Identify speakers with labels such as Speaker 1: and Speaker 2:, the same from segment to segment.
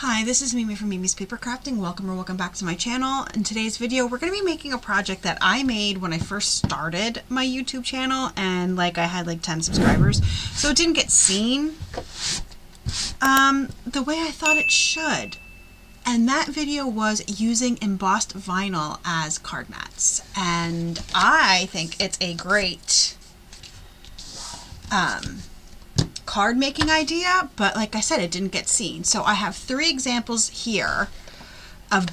Speaker 1: Hi, this is Mimi from Mimi's Paper Crafting. Welcome back to my channel. In today's video, we're going to be making a project that I made when I first started my YouTube channel, and I had 10 subscribers, so it didn't get seen the way I thought it should. And that video was using embossed vinyl as card mats, and I think it's a great card making idea, but like I said, it didn't get seen. So I have 3 examples here of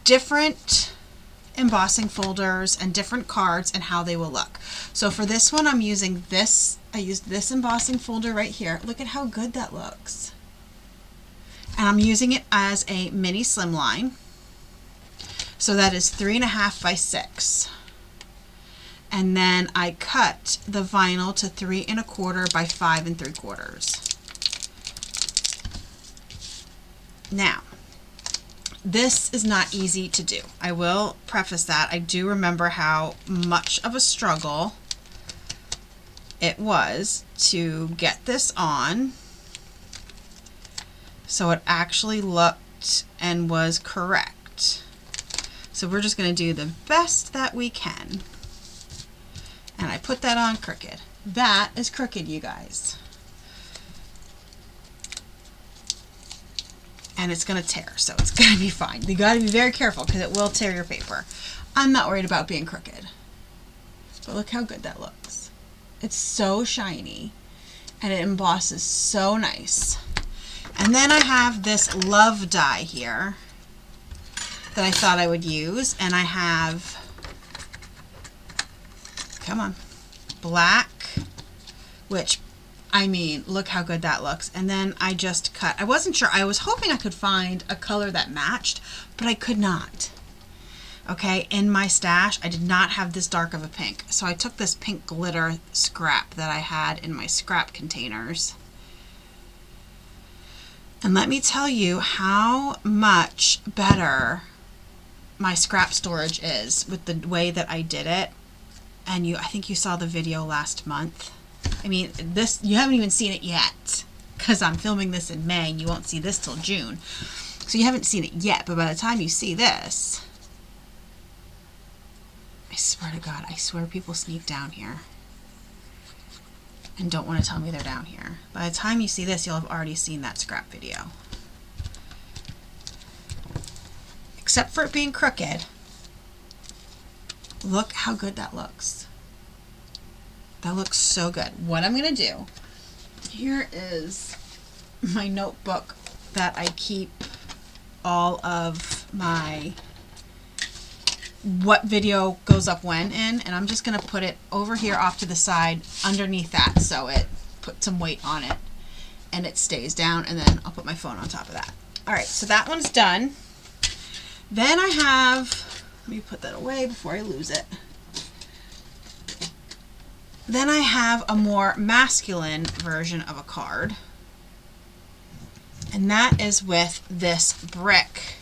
Speaker 1: different embossing folders and different cards and how they will look. So for this one, I'm using this. I used this embossing folder right here. Look at how good that looks. And I'm using it as a mini slimline. So that is 3.5 by 6. And then I cut the vinyl to 3.25 by 5 3/4. Now, this is not easy to do. I will preface that. I do remember how much of a struggle it was to get this on so it actually looked and was correct. So we're just going to do the best that we can. And I put that on crooked. That is crooked, you guys. And it's going to tear, so it's going to be fine. You got to be very careful because it will tear your paper. I'm not worried about being crooked. But look how good that looks. It's so shiny and it embosses so nice. And then I have this love die here that I thought I would use, and I have, come on, black, which, I mean, look how good that looks. And then I just cut. I wasn't sure. I was hoping I could find a color that matched, but I could not. Okay, in my stash, I did not have this dark of a pink. So I took this pink glitter scrap that I had in my scrap containers. And let me tell you how much better my scrap storage is with the way that I did it. And I think you saw the video last month. I mean, this, you haven't even seen it yet because I'm filming this in May and you won't see this till June. So you haven't seen it yet, but by the time you see this, I swear to God, I swear people sneak down here and don't want to tell me they're down here. By the time you see this, you'll have already seen that scrap video. Except for it being crooked. Look how good that looks. That looks so good. What I'm going to do, here is my notebook that I keep all of my what video goes up when in, and I'm just going to put it over here off to the side underneath that so it puts some weight on it and it stays down, and then I'll put my phone on top of that. Alright, so that one's done. Then I have, let me put that away before I lose it. Then I have a more masculine version of a card. And that is with this brick.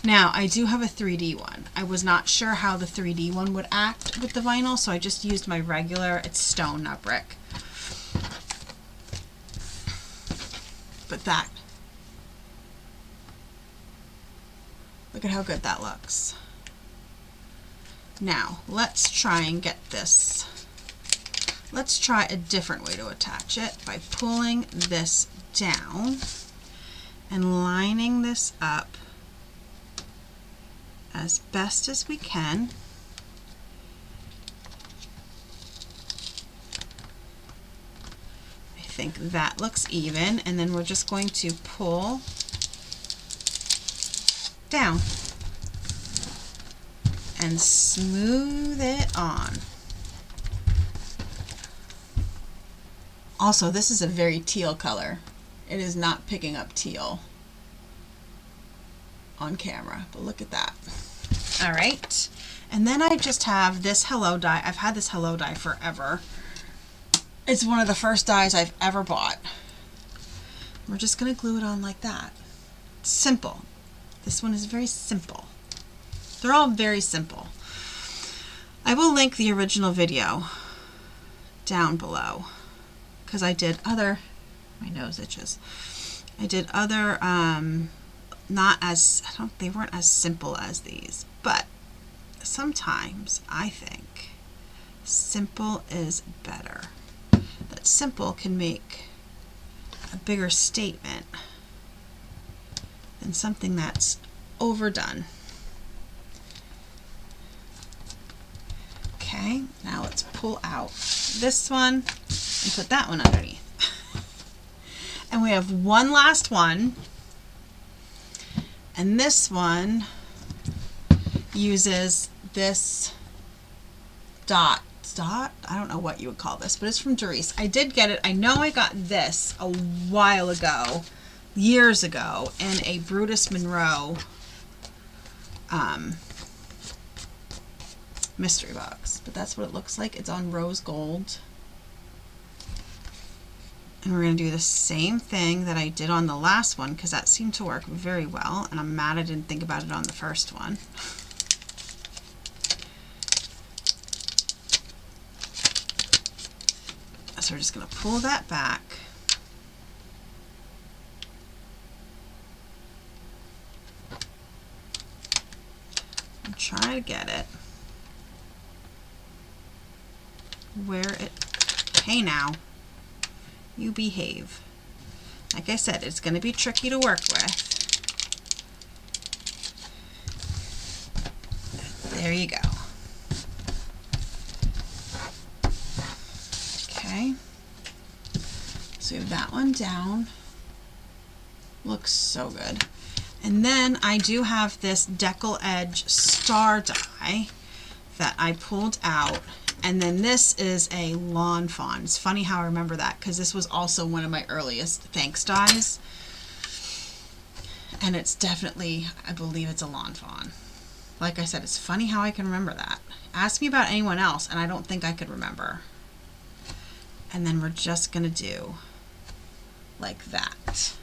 Speaker 1: Now, I do have a 3D one. I was not sure how the 3D one would act with the vinyl, so I just used my regular, it's stone, not brick. But that, look at how good that looks. Now, let's try and get this. Let's try a different way to attach it by pulling this down and lining this up as best as we can. I think that looks even, and then we're just going to pull down and smooth it on. Also, this is a very teal color. It is not picking up teal on camera, but look at that. All right, and then I just have this hello die. I've had this hello die forever. It's one of the first dies I've ever bought. We're just gonna glue it on like that. It's simple. This one is very simple. They're all very simple. I will link the original video down below because I did other, my nose itches. I did other, not as, they weren't as simple as these, but sometimes I think simple is better. That simple can make a bigger statement than something that's overdone. Okay, now let's pull out this one and put that one underneath. And we have one last one. And this one uses this dot. I don't know what you would call this, but it's from Doris. I did get it. I know I got this a while ago, years ago, in a Brutus Monroe mystery box. But that's what it looks like. It's on rose gold. And we're going to do the same thing that I did on the last one, because that seemed to work very well. And I'm mad I didn't think about it on the first one. So we're just going to pull that back. And try to get it where it, hey now, you behave. Like I said, it's going to be tricky to work with. There you go. Okay, so we have that one down. Looks so good. And then I do have this decal edge star die that I pulled out, and then this is a lawn fawn. It's funny how I remember that, because this was also one of my earliest thanks dies, and it's definitely, I believe it's a lawn fawn. Like I said, it's funny how I can remember that. Ask me about anyone else and I don't think I could remember. And then we're just going to do like that.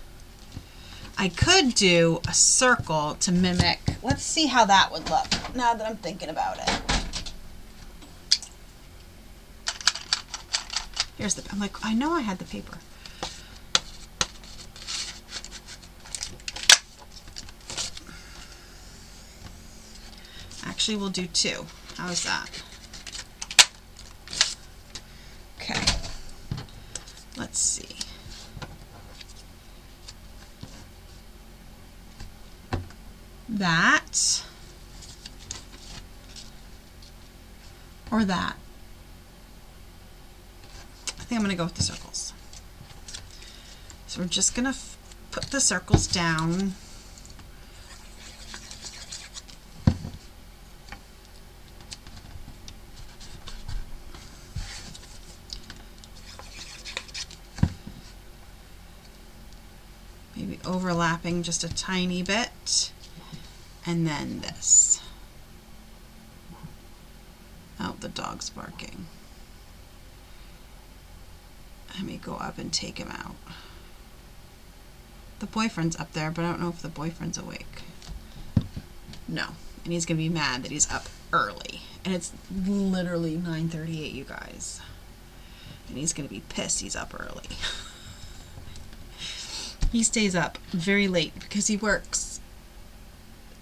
Speaker 1: I could do a circle to mimic. Let's see how that would look now that I'm thinking about it. Here's the, I'm like, I know I had the paper. Actually, we'll do two. How is that? Okay. Let's see. That or that. I think I'm going to go with the circles. So we're just going to put the circles down. Maybe overlapping just a tiny bit. And then this. Oh, the dog's barking. Let me go up and take him out. The boyfriend's up there, but I don't know if the boyfriend's awake. No. And he's going to be mad that he's up early. And it's literally 9:38, you guys. And he's going to be pissed he's up early. He stays up very late because he works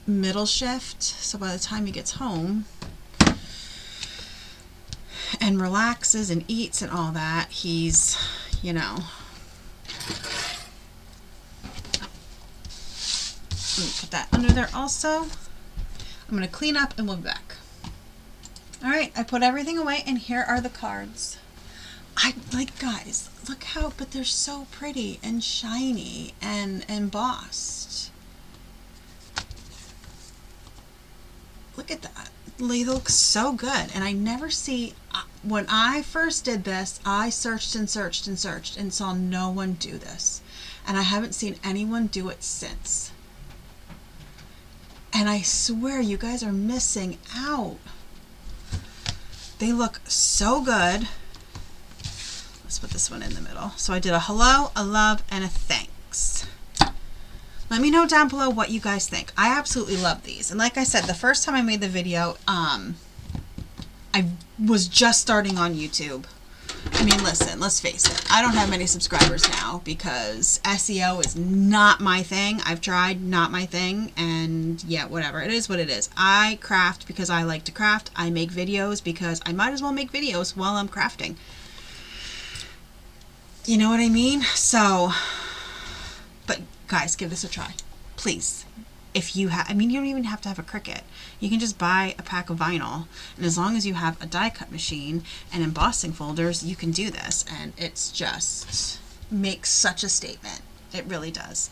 Speaker 1: middle shift. So by the time he gets home and relaxes and eats and all that, he's, you know. Let me put that under there also. I'm going to clean up and we'll be back. Alright, I put everything away and here are the cards. I like, guys, look how, but they're so pretty and shiny and embossed. Look at that. They look so good. And I never see, when I first did this, I searched and searched and searched and saw no one do this. And I haven't seen anyone do it since. And I swear you guys are missing out. They look so good. Let's put this one in the middle. So I did a hello, a love, and a thanks. Let me know down below what you guys think. I absolutely love these. And like I said, the first time I made the video, I was just starting on YouTube. I mean, listen, let's face it. I don't have many subscribers now because SEO is not my thing. I've tried, not my thing, and yeah, whatever. It is what it is. I craft because I like to craft. I make videos because I might as well make videos while I'm crafting. You know what I mean? So, but guys, give this a try. Please. If you have, I mean, you don't even have to have a Cricut. You can just buy a pack of vinyl, and as long as you have a die cut machine and embossing folders, you can do this, and it's just makes such a statement. It really does.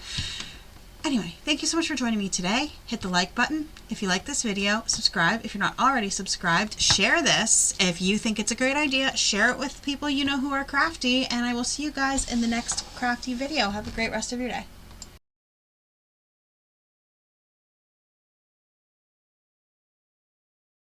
Speaker 1: Anyway, thank you so much for joining me today. Hit the like button if you like this video. Subscribe if you're not already subscribed. Share this if you think it's a great idea. Share it with people you know who are crafty, and I will see you guys in the next crafty video. Have a great rest of your day.